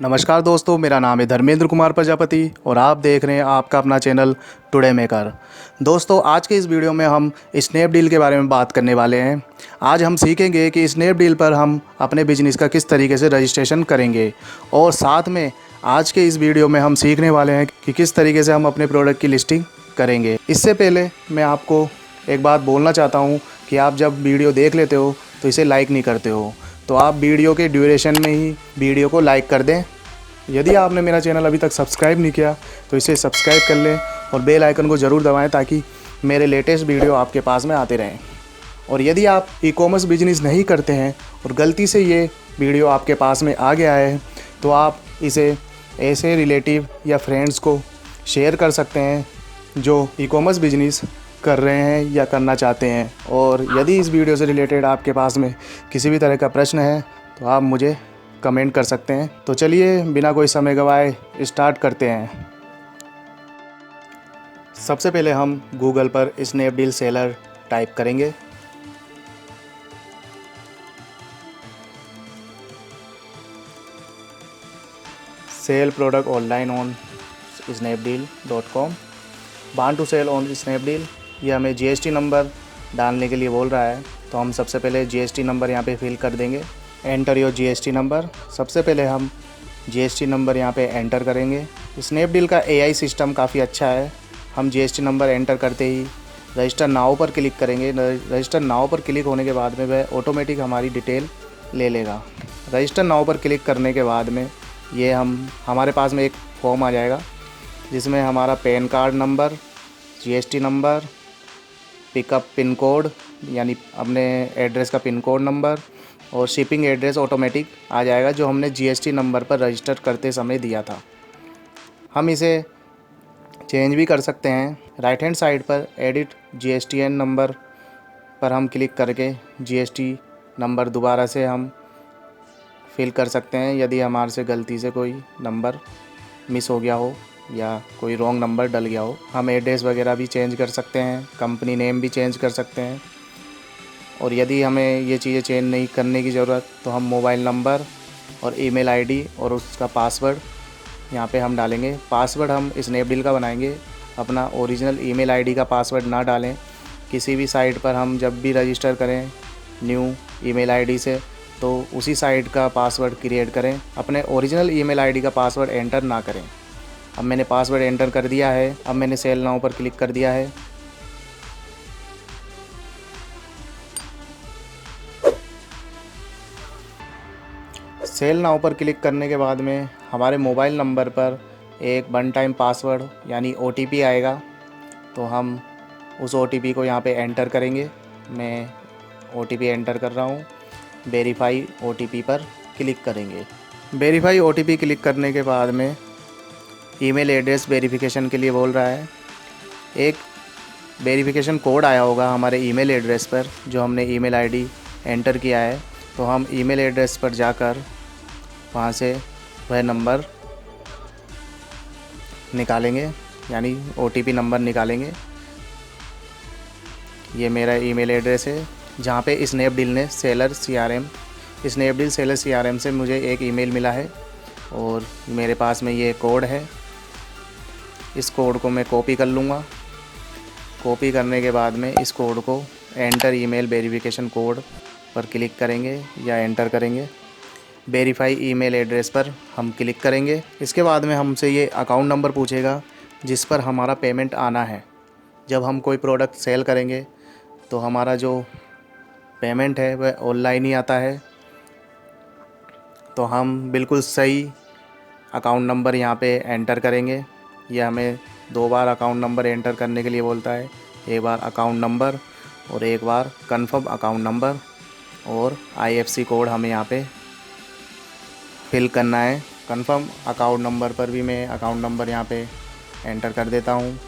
नमस्कार दोस्तों, मेरा नाम है धर्मेंद्र कुमार प्रजापति और आप देख रहे हैं आपका अपना चैनल टुडे मेकर। दोस्तों, आज के इस वीडियो में हम स्नैपडील के बारे में बात करने वाले हैं। आज हम सीखेंगे कि स्नैपडील पर हम अपने बिजनेस का किस तरीके से रजिस्ट्रेशन करेंगे और साथ में आज के इस वीडियो में हम सीखने वाले हैं कि किस तरीके से हम अपने प्रोडक्ट की लिस्टिंग करेंगे। इससे पहले मैं आपको एक बात बोलना चाहता हूँ कि आप जब वीडियो देख लेते हो तो इसे लाइक नहीं करते हो, तो आप वीडियो के ड्यूरेशन में ही वीडियो को लाइक कर दें। यदि आपने मेरा चैनल अभी तक सब्सक्राइब नहीं किया तो इसे सब्सक्राइब कर लें और बेल आइकन को ज़रूर दबाएं ताकि मेरे लेटेस्ट वीडियो आपके पास में आते रहें। और यदि आप ई-कॉमर्स बिजनेस नहीं करते हैं और गलती से ये वीडियो आपके पास में आ गया है तो आप इसे ऐसे रिलेटिव या फ्रेंड्स को शेयर कर सकते हैं जो ई-कॉमर्स बिजनेस कर रहे हैं या करना चाहते हैं। और यदि इस वीडियो से रिलेटेड आपके पास में किसी भी तरह का प्रश्न है तो आप मुझे कमेंट कर सकते हैं। तो चलिए बिना कोई समय गवाए स्टार्ट करते हैं। सबसे पहले हम गूगल पर स्नैपडील सेलर टाइप करेंगे। Sell product online on snapdeal.com। Want to sell on Snapdeal. ये हमें जीएसटी नंबर डालने के लिए बोल रहा है, तो हम सबसे पहले जीएसटी नंबर यहाँ पे फिल कर देंगे। Enter your GST number. सबसे पहले हम जीएसटी नंबर यहाँ पे एंटर करेंगे। स्नैपडील का एआई सिस्टम काफ़ी अच्छा है। हम जीएसटी नंबर एंटर करते ही रजिस्टर नाउ पर क्लिक करेंगे। रजिस्टर नाउ पर क्लिक होने के बाद में वह ऑटोमेटिक हमारी डिटेल ले लेगा। रजिस्टर नाउ पर क्लिक करने के बाद में ये हमारे पास में एक फॉर्म आ जाएगा जिसमें हमारा pan card number, GST number, pickup pin code यानी अपने एड्रेस का पिन कोड नंबर और शिपिंग एड्रेस ऑटोमेटिक आ जाएगा जो हमने जीएसटी नंबर पर रजिस्टर करते समय दिया था। हम इसे चेंज भी कर सकते हैं। राइट हैंड साइड पर एडिट जीएसटीएन नंबर पर हम क्लिक करके जीएसटी नंबर दोबारा से हम फिल कर सकते हैं यदि हमारे से गलती से कोई नंबर मिस हो गया हो या कोई रॉन्ग नंबर डल गया हो। हम एड्रेस वगैरह भी चेंज कर सकते हैं, कंपनी नेम भी चेंज कर सकते हैं। और यदि हमें ये चीज़ें चेंज नहीं करने की ज़रूरत तो हम मोबाइल नंबर और ईमेल आईडी और उसका पासवर्ड यहाँ पे हम डालेंगे। पासवर्ड हम स्नैपडील का बनाएंगे, अपना ओरिजिनल ईमेल आईडी का पासवर्ड ना डालें। किसी भी साइट पर हम जब भी रजिस्टर करें न्यू ईमेल आईडी से तो उसी साइट का पासवर्ड क्रिएट करें, अपने ओरिजिनल ईमेल आईडी का पासवर्ड एंटर ना करें। अब मैंने पासवर्ड एंटर कर दिया है। अब मैंने सेल नाउ पर क्लिक कर दिया है। सेल नाउ पर क्लिक करने के बाद में हमारे मोबाइल नंबर पर एक वन टाइम पासवर्ड यानी ओटीपी आएगा, तो हम उस ओटीपी को यहाँ पे एंटर करेंगे। मैं ओटीपी एंटर कर रहा हूँ। वेरीफाई ओटीपी पर क्लिक करेंगे। वेरीफाई ओटीपी क्लिक करने के बाद में ईमेल एड्रेस वेरिफिकेशन के लिए बोल रहा है। एक वेरिफिकेशन कोड आया होगा हमारे ईमेल एड्रेस पर जो हमने ईमेल आईडी एंटर किया है, तो हम ईमेल एड्रेस पर जाकर वहाँ से वह नंबर निकालेंगे यानी ओटीपी नंबर निकालेंगे। ये मेरा ईमेल एड्रेस है जहाँ पे स्नैपडील ने स्नैपडील सेलर सीआरएम से मुझे एक ईमेल मिला है और मेरे पास में ये कोड है। इस कोड को मैं कॉपी कर लूँगा। कॉपी करने के बाद में इस कोड को एंटर ईमेल वेरिफिकेशन कोड पर क्लिक करेंगे या एंटर करेंगे। वेरीफाई ईमेल एड्रेस पर हम क्लिक करेंगे। इसके बाद में हमसे ये अकाउंट नंबर पूछेगा जिस पर हमारा पेमेंट आना है। जब हम कोई प्रोडक्ट सेल करेंगे तो हमारा जो पेमेंट है वह ऑनलाइन ही आता है, तो हम बिल्कुल सही अकाउंट नंबर यहाँ पे एंटर करेंगे। यह हमें 2 बार अकाउंट नंबर एंटर करने के लिए बोलता है, एक बार अकाउंट नंबर और एक बार कंफर्म अकाउंट नंबर, और आईएफएससी कोड हमें यहाँ पे फिल करना है। कंफर्म अकाउंट नंबर पर भी मैं अकाउंट नंबर यहाँ पे एंटर कर देता हूँ।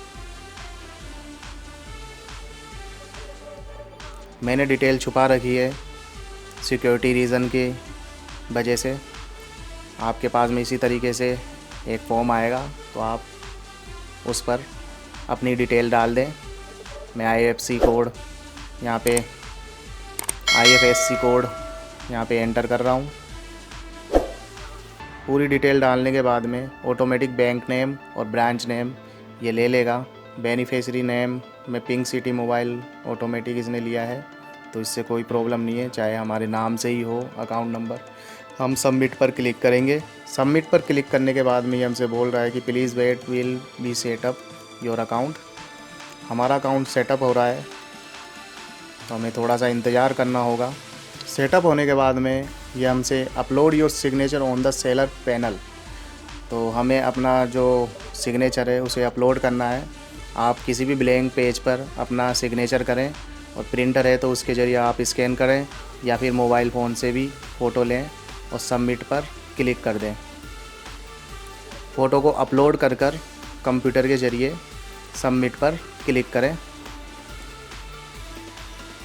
मैंने डिटेल छुपा रखी है सिक्योरिटी रीज़न की वजह से। आपके पास में इसी तरीके से एक फॉर्म आएगा तो आप उस पर अपनी डिटेल डाल दें। मैं आईएफएससी कोड यहाँ पे एंटर कर रहा हूँ। पूरी डिटेल डालने के बाद में ऑटोमेटिक बैंक नेम और ब्रांच नेम ये ले लेगा। बेनिफिशियरी नेम में पिंक सिटी मोबाइल ऑटोमेटिक इसने लिया है, तो इससे कोई प्रॉब्लम नहीं है, चाहे हमारे नाम से ही हो अकाउंट नंबर। हम सबमिट पर क्लिक करेंगे। सबमिट पर क्लिक करने के बाद में ये हमसे बोल रहा है कि please weight will be set up your account. हमारा अकाउंट सेटअप हो रहा है, तो हमें थोड़ा सा इंतज़ार करना होगा। सेटअप होने के बाद में ये हमसे upload your signature on the seller panel, तो हमें अपना जो सिग्नेचर है उसे अपलोड करना है। आप किसी भी ब्लैंक पेज पर अपना सिग्नेचर करें, और प्रिंटर है तो उसके ज़रिए आप स्कैन करें, या फिर मोबाइल फ़ोन से भी फ़ोटो लें और सबमिट पर क्लिक कर दें। फ़ोटो को अपलोड कर कंप्यूटर के ज़रिए सबमिट पर क्लिक करें।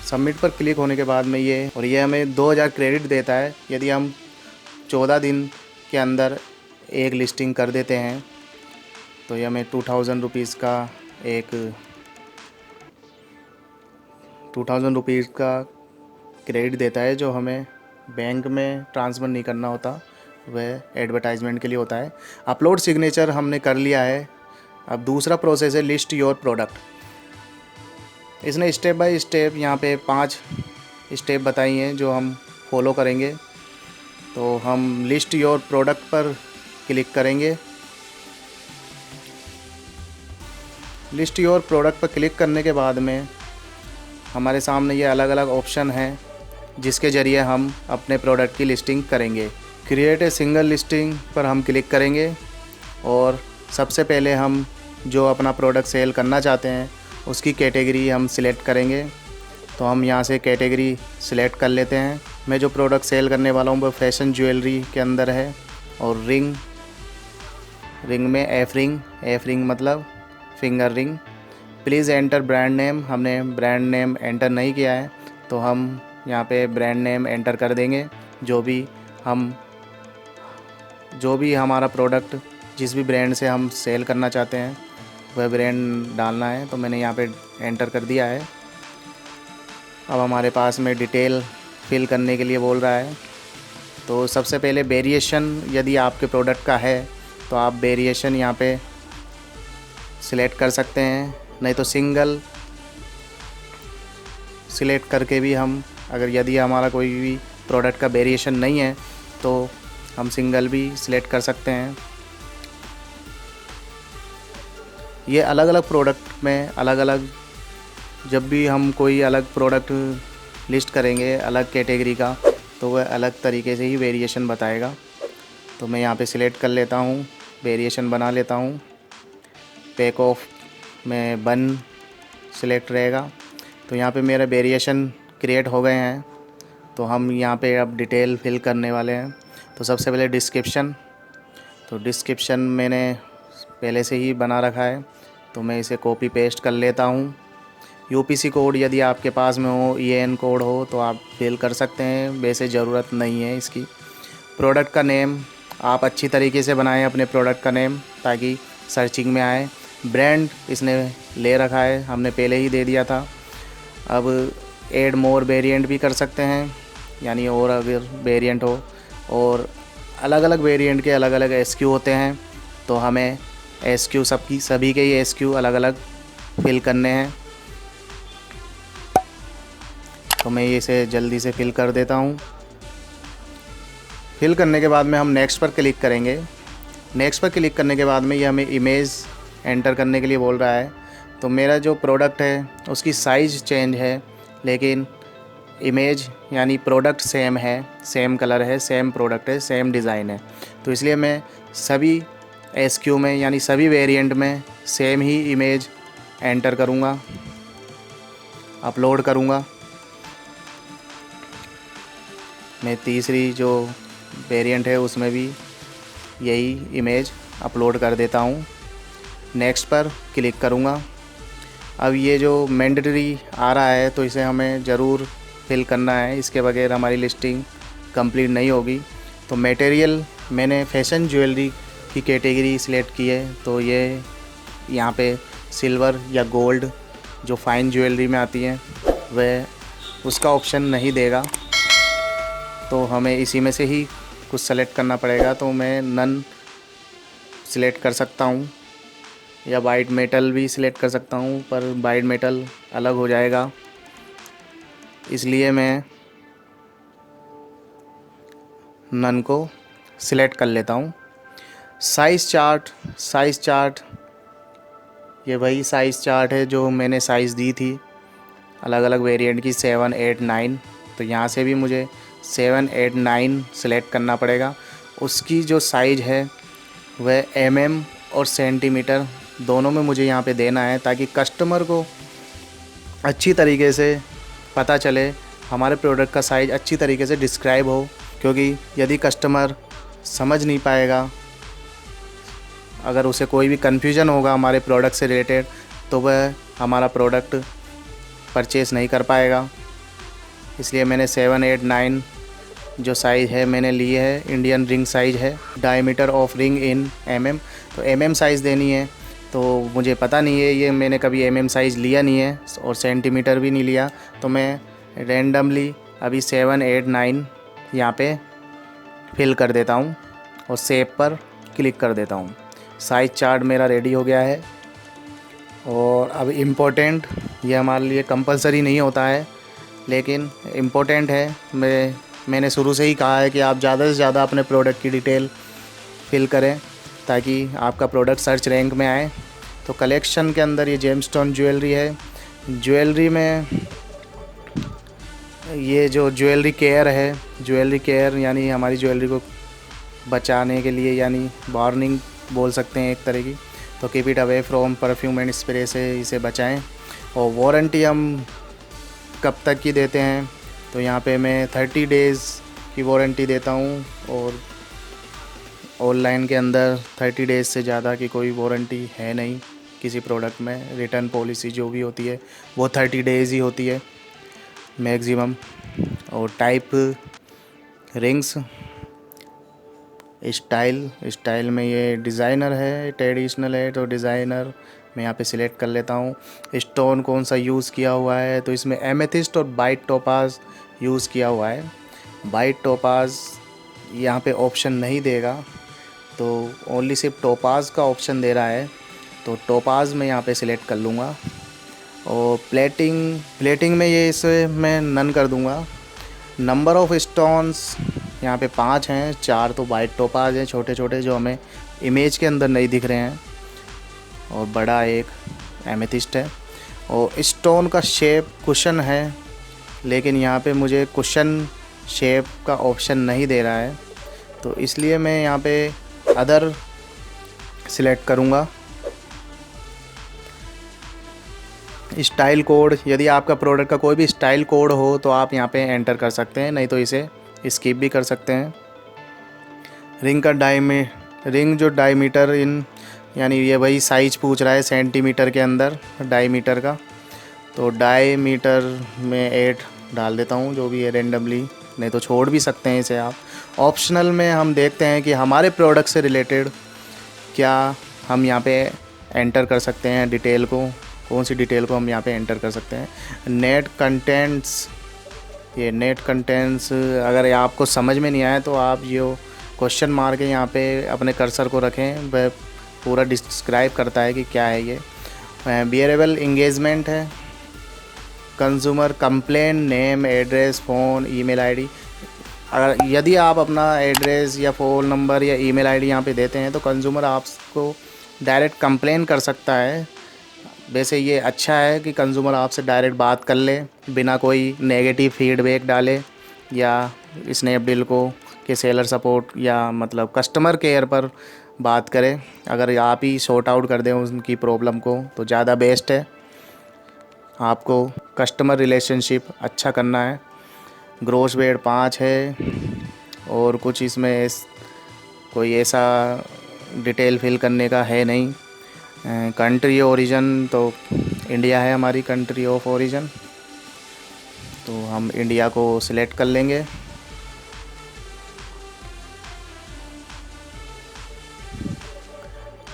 सबमिट पर क्लिक होने के बाद में ये हमें 2000 क्रेडिट देता है। यदि हम 14 दिन के अंदर एक लिस्टिंग कर देते हैं तो ये हमें 2000 रुपीज़ का 2000 रुपीज़ का क्रेडिट देता है, जो हमें बैंक में ट्रांसफ़र नहीं करना होता, वह एडवर्टाइजमेंट के लिए होता है। अपलोड सिग्नेचर हमने कर लिया है। अब दूसरा प्रोसेस है लिस्ट योर प्रोडक्ट। इसने स्टेप बाय स्टेप यहाँ पे 5 स्टेप बताई हैं जो हम फॉलो करेंगे। तो हम लिस्ट योर प्रोडक्ट पर क्लिक करेंगे। लिस्ट योर प्रोडक्ट पर क्लिक करने के बाद में हमारे सामने ये अलग अलग ऑप्शन हैं, जिसके ज़रिए हम अपने प्रोडक्ट की लिस्टिंग करेंगे। क्रिएट ए सिंगल लिस्टिंग पर हम क्लिक करेंगे, और सबसे पहले हम जो अपना प्रोडक्ट सेल करना चाहते हैं उसकी कैटेगरी हम सिलेक्ट करेंगे। तो हम यहाँ से कैटेगरी सिलेक्ट कर लेते हैं। मैं जो प्रोडक्ट सेल करने वाला हूँ वो फैशन ज्वेलरी के अंदर है, और रिंग में एफ रिंग मतलब finger ring. Please enter brand name. हमने ब्रांड नेम एंटर नहीं किया है, तो हम यहाँ पे ब्रांड नेम एंटर कर देंगे। जो भी हमारा प्रोडक्ट जिस भी ब्रांड से हम सेल करना चाहते हैं वह ब्रांड डालना है, तो मैंने यहाँ पे एंटर कर दिया है। अब हमारे पास में डिटेल फिल करने के लिए बोल रहा है। तो सबसे पहले वेरिएशन यदि आपके प्रोडक्ट का है तो आप वेरिएशन यहाँ पे सिलेक्ट कर सकते हैं, नहीं तो सिंगल सिलेक्ट करके भी हम यदि हमारा कोई भी प्रोडक्ट का वेरिएशन नहीं है तो हम सिंगल भी सिलेक्ट कर सकते हैं। ये अलग अलग प्रोडक्ट में अलग अलग, जब भी हम कोई अलग प्रोडक्ट लिस्ट करेंगे अलग कैटेगरी का, तो वह अलग तरीके से ही वेरिएशन बताएगा। तो मैं यहाँ पे सिलेक्ट कर लेता हूँ, वेरिएशन बना लेता हूँ। पैक ऑफ में 1 सिलेक्ट रहेगा। तो यहाँ पे मेरे वेरिएशन क्रिएट हो गए हैं। तो हम यहाँ पे अब डिटेल फिल करने वाले हैं। तो सबसे पहले डिस्क्रिप्शन। तो डिस्क्रिप्शन मैंने पहले से ही बना रखा है, तो मैं इसे कॉपी पेस्ट कर लेता हूँ। यूपीसी कोड यदि आपके पास में हो, EAN कोड हो तो आप फिल कर सकते हैं, वैसे ज़रूरत नहीं है इसकी। प्रोडक्ट का नेम आप अच्छी तरीके से बनाएं अपने प्रोडक्ट का नेम, ताकि सर्चिंग में आए। ब्रांड इसने ले रखा है, हमने पहले ही दे दिया था। अब ऐड मोर वेरिएंट भी कर सकते हैं, यानी और अगर वेरिएंट हो, और अलग अलग वेरिएंट के अलग अलग SKU होते हैं, तो हमें SKU सभी के ही SKU अलग अलग फिल करने हैं। तो मैं इसे जल्दी से फिल कर देता हूँ। फिल करने के बाद में हम नेक्स्ट पर क्लिक करेंगे। नेक्स्ट पर क्लिक करने के बाद में ये हमें इमेज एंटर करने के लिए बोल रहा है। तो मेरा जो प्रोडक्ट है उसकी साइज़ चेंज है, लेकिन इमेज यानी प्रोडक्ट सेम है, सेम कलर है, सेम प्रोडक्ट है, सेम डिज़ाइन है। तो इसलिए मैं सभी SKU में यानी सभी वेरिएंट में सेम ही इमेज एंटर करूँगा, अपलोड करूँगा। मैं तीसरी जो वेरिएंट है उसमें भी यही इमेज अपलोड कर देता हूँ। नेक्स्ट पर क्लिक करूँगा। अब ये जो मैंडेटरी आ रहा है तो इसे हमें ज़रूर फिल करना है, इसके बगैर हमारी लिस्टिंग कंप्लीट नहीं होगी। तो मटेरियल मैंने फैशन ज्वेलरी की कैटेगरी सिलेक्ट की है, तो ये यहाँ पे सिल्वर या गोल्ड जो फाइन ज्वेलरी में आती है वह उसका ऑप्शन नहीं देगा, तो हमें इसी में से ही कुछ सेलेक्ट करना पड़ेगा, तो मैं नन सिलेक्ट कर सकता हूँ या वाइट मेटल भी सिलेक्ट कर सकता हूँ, पर वाइट मेटल अलग हो जाएगा, इसलिए मैं नन को सिलेक्ट कर लेता हूँ। साइज़ चार्ट ये वही साइज़ चार्ट है जो मैंने साइज़ दी थी अलग अलग वेरिएंट की 7, 8, 9। तो यहाँ से भी मुझे 7, 8, 9 सिलेक्ट करना पड़ेगा। उसकी जो साइज़ है वह mm और सेंटीमीटर दोनों में मुझे यहाँ पे देना है, ताकि कस्टमर को अच्छी तरीके से पता चले, हमारे प्रोडक्ट का साइज़ अच्छी तरीके से डिस्क्राइब हो। क्योंकि यदि कस्टमर समझ नहीं पाएगा, अगर उसे कोई भी कन्फ्यूज़न होगा हमारे प्रोडक्ट से रिलेटेड, तो वह हमारा प्रोडक्ट परचेज़ नहीं कर पाएगा। इसलिए मैंने 7, 8, 9 जो साइज़ है मैंने ली है, इंडियन रिंग साइज़ है, diameter of ring in mm। तो mm साइज़ देनी है, तो मुझे पता नहीं है, ये मैंने कभी mm साइज़ लिया नहीं है और सेंटीमीटर भी नहीं लिया। तो मैं रेंडमली अभी 7, 8, 9 यहाँ पे फिल कर देता हूँ और सेव पर क्लिक कर देता हूँ। साइज़ चार्ट मेरा रेडी हो गया है। और अब इम्पोर्टेंट, ये हमारे लिए कंपलसरी नहीं होता है, लेकिन इम्पोर्टेंट है। मैंने शुरू से ही कहा है कि आप ज़्यादा से ज़्यादा अपने प्रोडक्ट की डिटेल फिल करें, ताकि आपका प्रोडक्ट सर्च रैंक में आए। तो कलेक्शन के अंदर ये जेमस्टोन ज्वेलरी है। ज्वेलरी में ये जो ज्वेलरी केयर है, ज्वेलरी केयर यानी हमारी ज्वेलरी को बचाने के लिए, यानी वार्निंग बोल सकते हैं एक तरह की। तो keep it away from perfume and spray से इसे बचाएं। और वारंटी हम कब तक की देते हैं, तो यहाँ पे मैं 30 डेज़ की वारंटी देता हूँ। और ऑनलाइन के अंदर 30 डेज़ से ज़्यादा की कोई वारंटी है नहीं किसी प्रोडक्ट में। रिटर्न पॉलिसी जो भी होती है वो 30 डेज़ ही होती है मैक्सिमम। और टाइप रिंग्स, स्टाइल में ये डिज़ाइनर है, ट्रेडिशनल है, तो डिज़ाइनर मैं यहाँ पे सिलेक्ट कर लेता हूँ। स्टोन कौन सा यूज़ किया हुआ है, तो इसमें एमेथिस्ट और वाइट टोपाज यूज़ किया हुआ है। वाइट टोपाज यहाँ पे ऑप्शन नहीं देगा, तो ओनली सिर्फ टोपाज का ऑप्शन दे रहा है, तो टोपाज मैं यहाँ पे सिलेक्ट कर लूँगा। और प्लेटिंग में ये इसे मैं नन कर दूँगा। नंबर ऑफ़ स्टोन्स यहाँ पे 5 हैं, 4 तो वाइट टोपाज हैं छोटे छोटे जो हमें इमेज के अंदर नहीं दिख रहे हैं, और बड़ा एक एमेथिस्ट है। और स्टोन का शेप कुशन है, लेकिन यहाँ पे मुझे कुशन शेप का ऑप्शन नहीं दे रहा है, तो इसलिए मैं यहाँ पे अदर सिलेक्ट करूँगा। स्टाइल कोड, यदि आपका प्रोडक्ट का कोई भी स्टाइल कोड हो तो आप यहाँ पे एंटर कर सकते हैं, नहीं तो इसे स्किप भी कर सकते हैं। रिंग जो डायमीटर इन, यानी ये वही साइज पूछ रहा है सेंटीमीटर के अंदर डायमीटर का, तो डायमीटर में 8 डाल देता हूँ, जो भी है रेंडमली, नहीं तो छोड़ भी सकते हैं इसे आप। ऑप्शनल में हम देखते हैं कि हमारे प्रोडक्ट से रिलेटेड क्या हम यहाँ पे एंटर कर सकते हैं, डिटेल को, कौन सी डिटेल को हम यहाँ पे एंटर कर सकते हैं। नेट कंटेंट्स, ये नेट कंटेंट्स अगर आपको समझ में नहीं आए तो आप जो क्वेश्चन मार के यहाँ पे अपने कर्सर को रखें, वह पूरा डिस्क्राइब करता है कि क्या है ये। बियरेबल इंगेजमेंट है। Consumer complain, name, address, phone, email ID. अगर यदि आप अपना एड्रेस या फ़ोन नंबर या ईमेल आईडी यहाँ पे देते हैं तो कंज्यूमर आपको डायरेक्ट कंप्लेन कर सकता है। वैसे ये अच्छा है कि कंज्यूमर आपसे डायरेक्ट बात कर ले, बिना कोई नेगेटिव फीडबैक डाले या स्नैपडील को के सेलर सपोर्ट या मतलब कस्टमर केयर पर बात करें। अगर आप ही सॉर्ट आउट कर दें उनकी प्रॉब्लम को तो ज़्यादा बेस्ट है। आपको कस्टमर रिलेशनशिप अच्छा करना है। ग्रॉस वेट 5 है, और कुछ इसमें कोई ऐसा डिटेल फिल करने का है नहीं। कंट्री ओरिजिन तो इंडिया है हमारी कंट्री ऑफ ओरिजिन, तो हम इंडिया को सिलेक्ट कर लेंगे।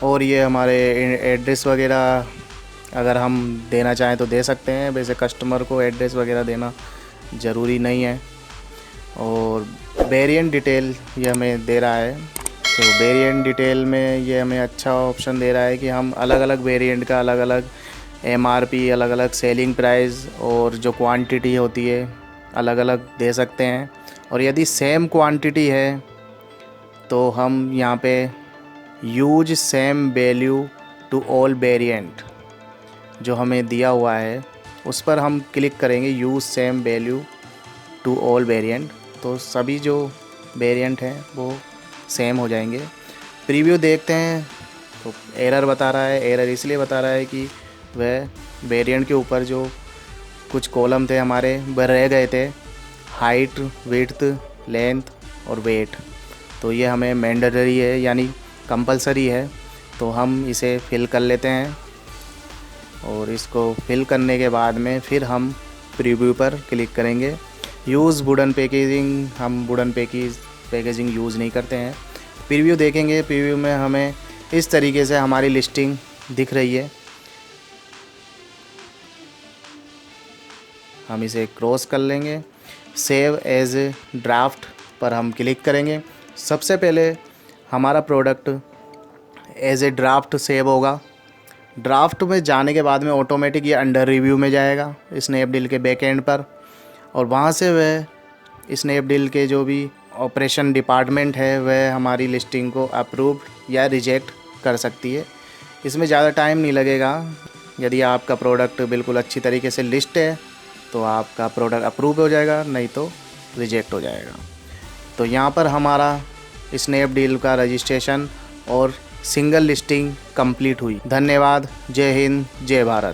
और ये हमारे एड्रेस वगैरह अगर हम देना चाहें तो दे सकते हैं, वैसे कस्टमर को एड्रेस वगैरह देना ज़रूरी नहीं है। और वेरिएंट डिटेल ये हमें दे रहा है। तो वेरिएंट डिटेल में ये हमें अच्छा ऑप्शन दे रहा है कि हम अलग अलग वेरिएंट का अलग अलग MRP, अलग अलग सेलिंग प्राइस और जो क्वांटिटी होती है अलग अलग दे सकते हैं। और यदि सेम क्वांटिटी है तो हम यहाँ पे use same value to all variant जो हमें दिया हुआ है उस पर हम क्लिक करेंगे, use same value to all variant. तो सभी जो वेरिएंट हैं वो सेम हो जाएंगे। प्रीव्यू देखते हैं तो एरर बता रहा है। एरर इसलिए बता रहा है कि वह वेरिएंट के ऊपर जो कुछ कॉलम थे हमारे वह रह गए थे, हाइट, विड्थ, लेंथ और वेट। तो ये हमें मैंडेटरी है यानी कंपलसरी है, तो हम इसे फिल कर लेते हैं। और इसको फिल करने के बाद में फिर हम प्रीव्यू पर क्लिक करेंगे। यूज़ वुडन पैकेजिंग, हम वुडन पैकेजिंग यूज़ नहीं करते हैं। प्रीव्यू देखेंगे, प्रीव्यू में हमें इस तरीके से हमारी लिस्टिंग दिख रही है। हम इसे क्रॉस कर लेंगे। सेव एज ड्राफ्ट पर हम क्लिक करेंगे। सबसे पहले हमारा product as a draft save होगा। ड्राफ्ट में जाने के बाद में ऑटोमेटिक ये अंडर रिव्यू में जाएगा स्नैपडील के बैकएंड पर, और वहाँ से वह स्नैपडील के जो भी ऑपरेशन डिपार्टमेंट है वह हमारी लिस्टिंग को अप्रूव या रिजेक्ट कर सकती है। इसमें ज़्यादा टाइम नहीं लगेगा। यदि आपका प्रोडक्ट बिल्कुल अच्छी तरीके से लिस्ट है तो आपका प्रोडक्ट अप्रूव हो जाएगा, नहीं तो रिजेक्ट हो जाएगा। तो यहाँ पर हमारा स्नैपडील का रजिस्ट्रेशन और सिंगल लिस्टिंग कंप्लीट हुई। धन्यवाद। जय हिंद, जय भारत।